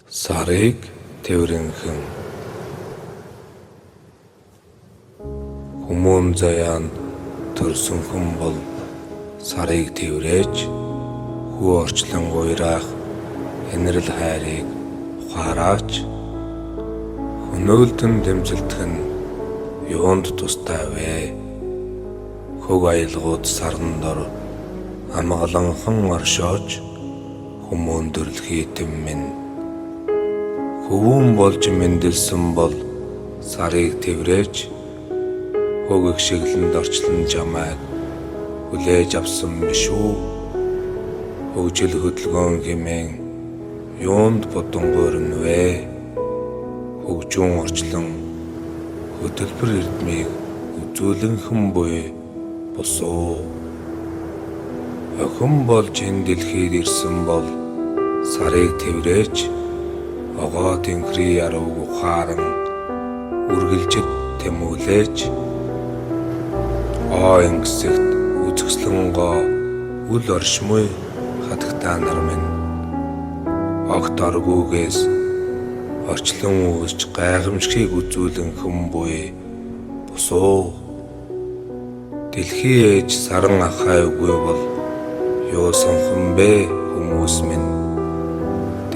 Сарыг тэврэнхэн хүмүүн заяан төрсөн хүн бол сарыг тэврээж хүү орчлон гуйраах хэнэрл хайрыг ухаараач хөнөөлтөн дэмцэлдэх нь юунд тустай вэ? Хөг аялгууд сарн дор амгаланхан оршоож хүмүүн дөрлөхий тэм минь хөвүүн болж мэндэлсэн бол сарыг тэврээж хөг их шиглэнд орчлон жамайг хүлээж авсан биш үү? Хөгжил хөдөлгөөн хэмээн юунд бодон гуйрна вэ? Хөгжүүн орчлон хөтөлбөр эрдмийг үзүүлэнхэн буй босоо. Охин болж энэ дэлхийд ирсэн бол сарыг тэврээж огоо тэнхрий ярууг ухааран үргэлжид тэмүүлээч ангисэгт үзэсгэлэн гоо үл оршмой хатагтаа нар минь огт оргүйгээс орчлон үүсч гайхамшигыг үзүүлэнхэн буй босоо. Дэлхий ээж саран ахай үгүй бол юу сонхон бэ хүмүүс минь?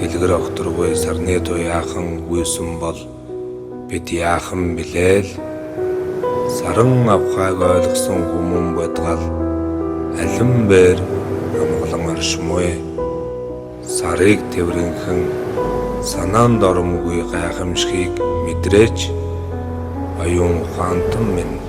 Дэлгэр огторгүй сарны туяахан гүйсэн бол бид яахан билээ л? Саран авхайг ойлгосон хүмүүн бодгал алин бээр амгалан оршмой. Сарыг тэврэнхэн санаанд оромгүй гайхамшигыг мэдрээч оюун ухаантан минь